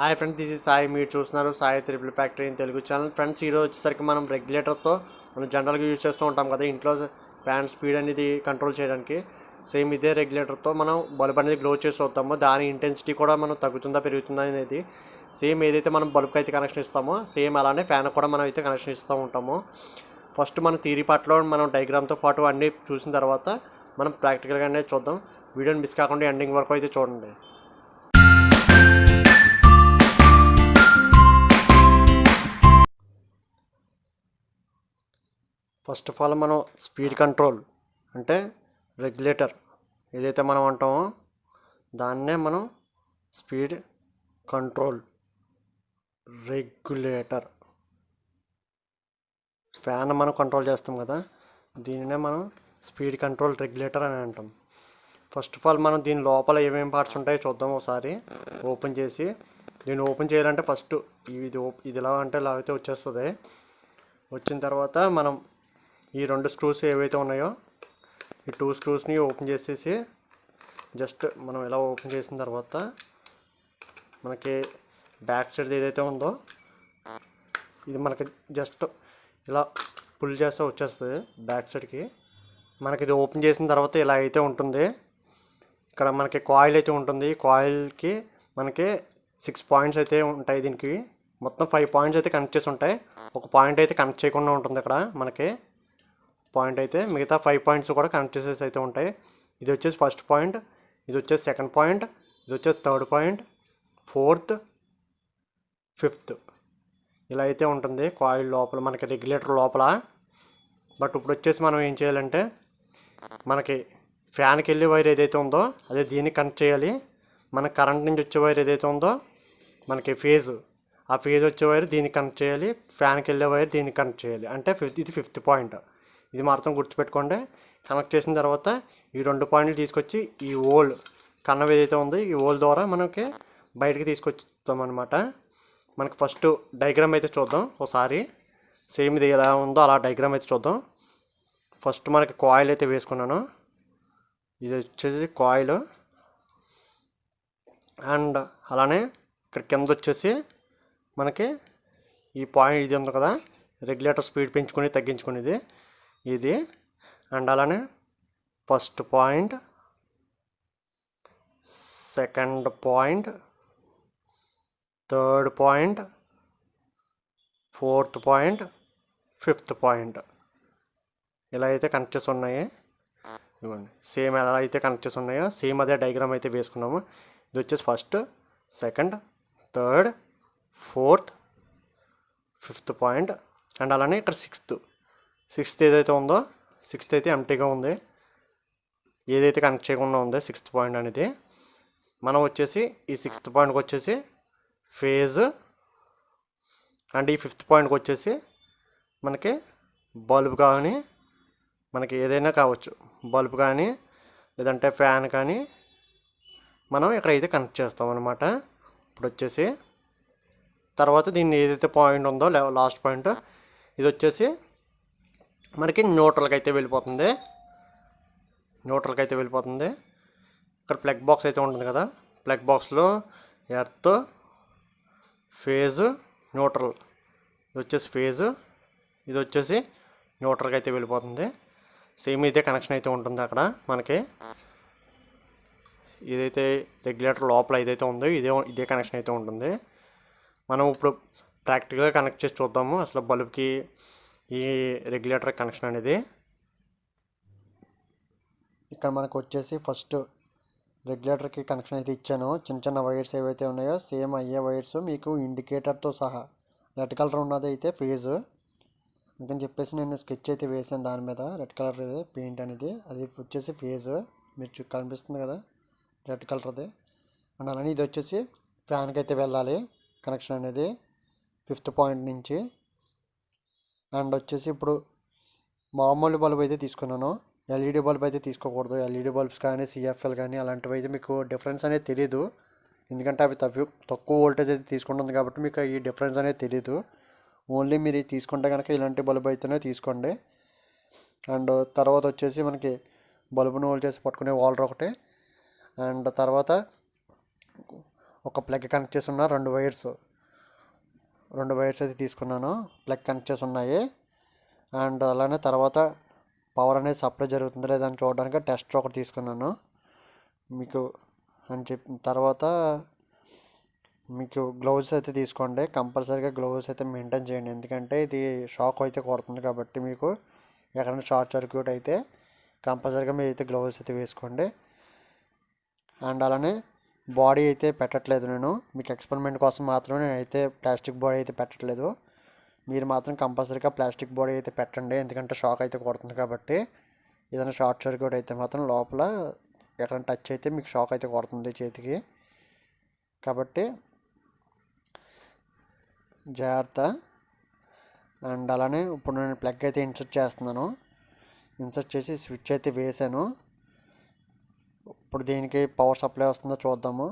Hi friends, this is Sai. మీరు చూస్తున్నారు Sai triple factory in Telugu channel. Friends, ఈరోజు వచ్చేసరికి మనం రెగ్యులేటర్తో మనం జనరల్గా యూజ్ చేస్తూ ఉంటాం కదా ఇంట్లో ఫ్యాన్ స్పీడ్ అనేది కంట్రోల్ చేయడానికి. సేమ్ ఇదే రెగ్యులేటర్తో మనం బల్బ్ అనేది గ్లో చేసి వస్తామో దాని ఇంటెన్సిటీ కూడా మనం తగ్గుతుందా పెరుగుతుందా అనేది సేమ్ ఏదైతే మనం బల్బ్కి అయితే కనెక్షన్ ఇస్తామో సేమ్ అలానే ఫ్యాన్ కూడా మనం అయితే కనెక్షన్ ఇస్తూ ఉంటాము. ఫస్ట్ మనం థియరీ పార్ట్లో మనం డయాగ్రామ్తో పాటు అన్నీ చూసిన తర్వాత మనం ప్రాక్టికల్గానే చూద్దాం. వీడియోని మిస్ కాకుండా ఎండింగ్ వరకు అయితే చూడండి. ఫస్ట్ ఆఫ్ ఆల్ మనం స్పీడ్ కంట్రోల్ అంటే రెగ్యులేటర్ ఏదైతే మనం అంటామో దాన్నే మనం స్పీడ్ కంట్రోల్ రెగ్యులేటర్. ఫ్యాన్ మనం కంట్రోల్ చేస్తాం కదా, దీనినే మనం స్పీడ్ కంట్రోల్ రెగ్యులేటర్ అని అంటాం. ఫస్ట్ ఆఫ్ ఆల్ మనం దీని లోపల ఏమేమి పార్ట్స్ ఉంటాయో చూద్దాం ఒకసారి ఓపెన్ చేసి. దీన్ని ఓపెన్ చేయాలంటే ఫస్ట్ ఇది ఇలా అంటే ఇలా అయితే వచ్చేస్తుంది. వచ్చిన తర్వాత మనం ఈ రెండు స్క్రూస్ ఏవైతే ఉన్నాయో ఈ 2 స్క్రూస్ని ఓపెన్ చేసేసి జస్ట్ మనం ఇలా ఓపెన్ చేసిన తర్వాత మనకి బ్యాక్ సైడ్ ఏదైతే ఉందో ఇది మనకి జస్ట్ ఇలా పుల్ చేస్తే వచ్చేస్తుంది బ్యాక్ సైడ్కి. మనకి ఇది ఓపెన్ చేసిన తర్వాత ఇలా అయితే ఉంటుంది. ఇక్కడ మనకి కాయిల్ అయితే ఉంటుంది. కాయిల్కి మనకి 6 పాయింట్స్ అయితే ఉంటాయి. దీనికి మొత్తం 5 పాయింట్స్ అయితే కనెక్ట్ చేసి ఉంటాయి. ఒక పాయింట్ అయితే కనెక్ట్ చేయకుండా ఉంటుంది ఇక్కడ మనకి పాయింట్ అయితే, మిగతా 5 పాయింట్స్ కూడా కనెక్ట్ చేసేసి అయితే ఉంటాయి. ఇది వచ్చేసి ఫస్ట్ పాయింట్, ఇది వచ్చేసి సెకండ్ పాయింట్, ఇది వచ్చేసి థర్డ్ పాయింట్, ఫోర్త్, ఫిఫ్త్ ఇలా అయితే ఉంటుంది కాయిల్ లోపల మనకి రెగ్యులేటర్ లోపల. బట్ ఇప్పుడు వచ్చేసి మనం ఏం చేయాలంటే మనకి ఫ్యాన్కి వెళ్ళే వైర్ ఏదైతే ఉందో అదే దీనికి కనెక్ట్ చేయాలి. మన కరెంట్ నుంచి వచ్చే వైర్ ఏదైతే ఉందో మనకి ఆ ఫేజ్ వచ్చే వైర్ దీనికి కనెక్ట్ చేయాలి. ఫ్యాన్కి వెళ్ళే వైర్ దీనికి కనెక్ట్ చేయాలి. అంటే ఇది ఫిఫ్త్ పాయింట్. ఇది మాత్రం గుర్తుపెట్టుకోండి. కనెక్ట్ చేసిన తర్వాత ఈ 2 పాయింట్లు తీసుకొచ్చి ఈ ఓల్ కన్నం ఏదైతే ఉందో ఈ ఓల్ ద్వారా మనకి బయటికి తీసుకొచ్చాం అనమాట. మనకి ఫస్ట్ డయాగ్రామ్ అయితే చూద్దాం ఒకసారి. సేమ్ ఇది ఎలా ఉందో అలా డయాగ్రామ్ అయితే చూద్దాం. ఫస్ట్ మనకి కాయిల్ అయితే వేసుకున్నాను. ఇది వచ్చేసి కాయిల్. అండ్ అలానే ఇక్కడ కింద వచ్చేసి మనకి ఈ పాయింట్ ఇది ఉంది కదా, రెగ్యులేటర్ స్పీడ్ పెంచుకుని తగ్గించుకునేది ఇది. అండ్ అలానే first point, second point, third point, fourth point, fifth point ఇలా అయితే కనెక్ట్ చేసి ఉన్నాయి. ఇవ్వండి, సేమ్ ఎలా అయితే కనెక్ట్ చేసి ఉన్నాయో సేమ్ అదే డయాగ్రామ్ అయితే వేసుకున్నాము. ఇది వచ్చేసి first, second, third, fourth, fifth point. And అలానే ఇక్కడ సిక్స్త్ ఏదైతే ఉందో సిక్స్త్ అయితే ఎంటీగా ఉంది, ఏదైతే కనెక్ట్ చేయకుండా ఉందో సిక్స్త్ పాయింట్ అనేది. మనం వచ్చేసి ఈ సిక్స్త్ పాయింట్కి వచ్చేసి ఫేజ్ అండ్ ఈ ఫిఫ్త్ పాయింట్కి వచ్చేసి మనకి బల్బ్ కానీ మనకి ఏదైనా కావచ్చు, బల్బ్ కానీ లేదంటే ఫ్యాన్ కానీ మనం ఇక్కడైతే కనెక్ట్ చేస్తాం అనమాట. ఇప్పుడు వచ్చేసి తర్వాత దీన్ని ఏదైతే పాయింట్ ఉందో లాస్ట్ పాయింట్ ఇది వచ్చేసి మనకి న్యూట్రల్కి అయితే వెళ్ళిపోతుంది. ఇక్కడ ప్లగ్ బాక్స్ అయితే ఉంటుంది కదా, ప్లగ్ బాక్స్లో ఎర్త్, ఫేజ్, న్యూట్రల్. ఇది వచ్చేసి ఫేజ్, ఇది వచ్చేసి న్యూట్రల్కి అయితే వెళ్ళిపోతుంది. సేమ్ ఇదే కనెక్షన్ అయితే ఉంటుంది అక్కడ మనకి. ఏదైతే రెగ్యులేటర్ లోపల ఏదైతే ఉందో ఇదే కనెక్షన్ అయితే ఉంటుంది. మనం ఇప్పుడు ప్రాక్టికల్గా కనెక్ట్ చేసి చూద్దాము అసలు బల్బ్కి ఈ రెగ్యులేటర్ కనెక్షన్ అనేది. ఇక్కడ మనకు వచ్చేసి ఫస్ట్ రెగ్యులేటర్కి కనెక్షన్ అయితే ఇచ్చాను. చిన్న వైర్స్ ఏవైతే ఉన్నాయో సేమ్ అయ్యే వైర్స్ మీకు ఇండికేటర్తో సహా. రెడ్ కలర్ ఉన్నది అయితే ఫేజ్ అందుకని చెప్పేసి నేను స్కెచ్ అయితే వేసాను దాని మీద. రెడ్ కలర్ పెయింట్ అనేది అది వచ్చేసి ఫేజ్ మీరు కనిపిస్తుంది కదా రెడ్ కలర్ది. అండ్ అలానే ఇది వచ్చేసి ఫ్యాన్కి అయితే వెళ్ళాలి కనెక్షన్ అనేది ఫిఫ్త్ పాయింట్ నుంచి. అండ్ వచ్చేసి ఇప్పుడు మామూలు బల్బ్ అయితే తీసుకున్నాను, ఎల్ఈడి బల్బ్ అయితే తీసుకోకూడదు. ఎల్ఈడి బల్బ్స్ కానీ సిఎఫ్ఎల్ కానీ అలాంటివి అయితే మీకు డిఫరెన్స్ అనేది తెలీదు, ఎందుకంటే అవి తక్కువ వోల్టేజ్ అయితే తీసుకుంటుంది కాబట్టి మీకు ఈ డిఫరెన్స్ అనేది తెలీదు. ఓన్లీ మీరు తీసుకుంటే కనుక ఇలాంటి బల్బ్ అయితేనే తీసుకోండి. అండ్ తర్వాత వచ్చేసి మనకి బల్బును హోల్డ్ చేసి పట్టుకునే వాల్డర్ ఒకటి. అండ్ తర్వాత ఒక ప్లగ్ కనెక్ట్ చేసి ఉన్న రెండు వైర్స్ అయితే తీసుకున్నాను. ప్లగ్ కనెక్ట్ చేసి ఉన్నాయి. అండ్ అలానే తర్వాత పవర్ అనేది సప్లై జరుగుతుందో లేదని చూడడానికి టెస్ట్ ఒకటి తీసుకున్నాను మీకు అని చెప్పిన తర్వాత మీకు గ్లౌజ్ అయితే తీసుకోండి. కంపల్సరీగా గ్లౌజ్ అయితే మెయింటైన్ చేయండి, ఎందుకంటే ఇది షాక్ అయితే కొడుతుంది కాబట్టి మీకు ఎక్కడైనా షార్ట్ సర్క్యూట్ అయితే కంపల్సరీగా మీరు అయితే గ్లౌజ్ అయితే వేసుకోండి. అండ్ అలానే బాడీ అయితే పెట్టట్లేదు, నేను మీకు ఎక్స్పెరిమెంట్ కోసం మాత్రమే నేనైతే ప్లాస్టిక్ బాడీ అయితే పెట్టట్లేదు. మీరు మాత్రం కంపల్సరీగా ప్లాస్టిక్ బాడీ అయితే పెట్టండి, ఎందుకంటే షాక్ అయితే కొడుతుంది కాబట్టి. ఏదైనా షార్ట్ సర్క్యూట్ అయితే మాత్రం లోపల ఎక్కడైనా టచ్ అయితే మీకు షాక్ అయితే కొడుతుంది చేతికి, కాబట్టి జాగ్రత్త. అండ్ అలానే ఇప్పుడు నేను ప్లగ్ అయితే ఇన్సర్ట్ చేస్తున్నాను. ఇన్సర్ట్ చేసి స్విచ్ అయితే వేసాను. ఇప్పుడు దీనికి పవర్ సప్లై వస్తుందో చూద్దాము.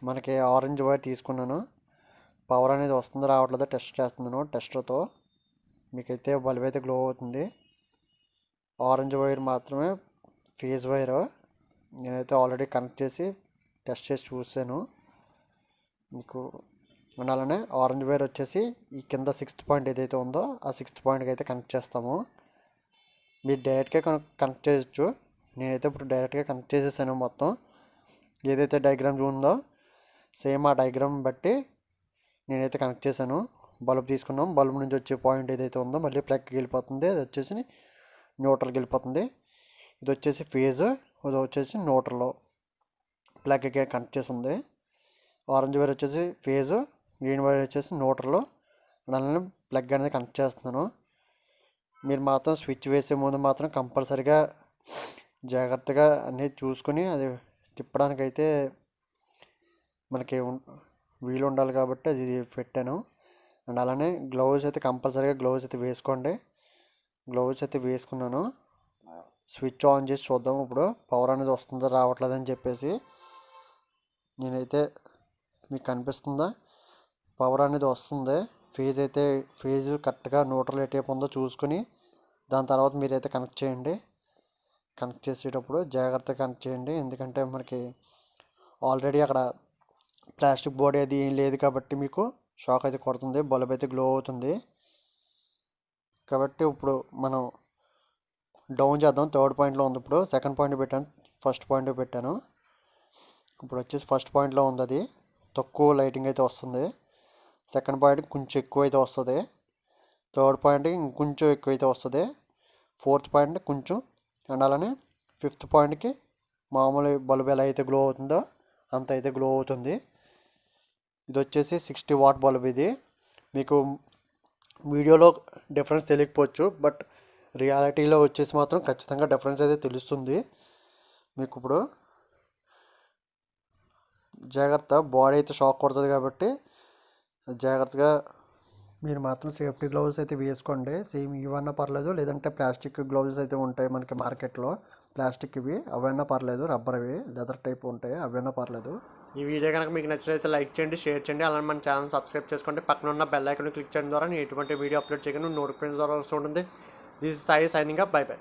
మనకి ఆరెంజ్ వైర్ తీసుకున్నాను. పవర్ అనేది వస్తుందో రావట్లేదో టెస్ట్ చేస్తున్నాను టెస్టర్తో. మీకైతే బల్బ్ అయితే గ్లో అవుతుంది. ఆరెంజ్ వైర్ మాత్రమే ఫేజ్ వైర్. నేనైతే ఆల్రెడీ కనెక్ట్ చేసి టెస్ట్ చేసి చూసాను మీకు. అలానే ఆరెంజ్ వైర్ వచ్చేసి ఈ కింద 6th పాయింట్ ఏదైతే ఉందో ఆ 6th పాయింట్కి అయితే కనెక్ట్ చేస్తాము. మీరు డైరెక్ట్గా కనెక్ట్ చేయొచ్చు. నేనైతే ఇప్పుడు డైరెక్ట్గా కనెక్ట్ చేసేసాను. మొత్తం ఏదైతే డయాగ్రామ్ ఉందో సేమ్ ఆ డయాగ్రామ్ బట్టి నేనైతే కనెక్ట్ చేశాను. బల్బ్ తీసుకున్నాం. బల్బ్ నుంచి వచ్చే పాయింట్ ఏదైతే ఉందో మళ్ళీ ప్లగ్కి వెళ్ళిపోతుంది. అది వచ్చేసి న్యూట్రల్కి వెళ్ళిపోతుంది. ఇది వచ్చేసి ఫేజ్, ఇది వచ్చేసి న్యూట్రల్ ప్లగ్కి కనెక్ట్ చేసి ఉంది. ఆరెంజ్ వైర్ వచ్చేసి ఫేజ్, గ్రీన్ వైర్ వచ్చేసి న్యూట్రల్. అలానే ప్లగ్ అనేది కనెక్ట్ చేస్తున్నాను. మీరు మాత్రం స్విచ్ వేసే ముందు మాత్రం కంపల్సరీగా జాగ్రత్తగా అన్నీ చూసుకొని అది తిప్పడానికి అయితే మనకి వీలు ఉండాలి కాబట్టి అది పెట్టాను. అండ్ అలానే గ్లౌజ్ అయితే కంపల్సరీగా గ్లౌజ్ అయితే వేసుకోండి. గ్లౌజ్ అయితే వేసుకున్నాను. స్విచ్ ఆన్ చేసి చూద్దాం ఇప్పుడు పవర్ అనేది వస్తుందో రావట్లేదని చెప్పేసి. నేనైతే మీకు కనిపిస్తుందా పవర్ అనేది వస్తుంది. ఫేజ్ కరెక్ట్గా న్యూట్రల్ ఎటేపు ఉందో చూసుకొని దాని తర్వాత మీరైతే కనెక్ట్ చేయండి. కనెక్ట్ చేసేటప్పుడు జాగ్రత్తగా కనెక్ట్ చేయండి, ఎందుకంటే మనకి ఆల్రెడీ అక్కడ ప్లాస్టిక్ బాడీ అది ఏం లేదు కాబట్టి మీకు షాక్ అయితే కొడుతుంది, బల్బ్ అయితే గ్లో అవుతుంది. కాబట్టి ఇప్పుడు మనం డౌన్ చేద్దాం. 3rd పాయింట్లో ఉంది. ఇప్పుడు 2nd పాయింట్ పెట్టాను, 1st పాయింట్ పెట్టాను. ఇప్పుడు వచ్చేసి 1st పాయింట్లో ఉంది, అది తక్కువ లైటింగ్ అయితే వస్తుంది. 2nd పాయింట్ కొంచెం ఎక్కువ అయితే వస్తుంది. 3rd పాయింట్ ఇంకొంచెం ఎక్కువ అయితే వస్తుంది. 4th పాయింట్ కొంచెం. అండ్ అలానే 5th పాయింట్కి మామూలు బల్బ్ ఎలా అయితే గ్లో అవుతుందో అంత అయితే గ్లో అవుతుంది. ఇది వచ్చేసి 60 వాట్ బల్బ్. ఇది మీకు వీడియోలో డిఫరెన్స్ తెలియకపోవచ్చు, బట్ రియాలిటీలో వచ్చేసి మాత్రం ఖచ్చితంగా డిఫరెన్స్ అయితే తెలుస్తుంది మీకు. ఇప్పుడు జాగ్రత్త, బాడీ అయితే షాక్ కొడుతుంది కాబట్టి జాగ్రత్తగా మీరు మాత్రం సేఫ్టీ గ్లౌజ్ అయితే వేసుకోండి. సేమ్ ఇవన్నా పర్లేదు, లేదంటే ప్లాస్టిక్ గ్లౌజెస్ అయితే ఉంటాయి మనకి మార్కెట్లో. ప్లాస్టిక్ ఇవి అవైనా పర్లేదు, రబ్బర్వి లెదర్ టైప్ ఉంటాయి, అవైనా పర్లేదు. ఈ వీడియో కనుక మీకు నచ్చినట్లయితే లైక్ చేయండి, షేర్ చేయండి. అలానే మన ఛానల్ సబ్స్క్రైబ్ చేసుకోండి. పక్కన ఉన్న బెల్ ఐకాన్ క్లిక్ చేయడం ద్వారా నేను ఎటువంటి వీడియో అప్లోడ్ చేయగానే నోటిఫికేషన్ ద్వారా వస్తుంటుంది. This is Sai signing up. By by.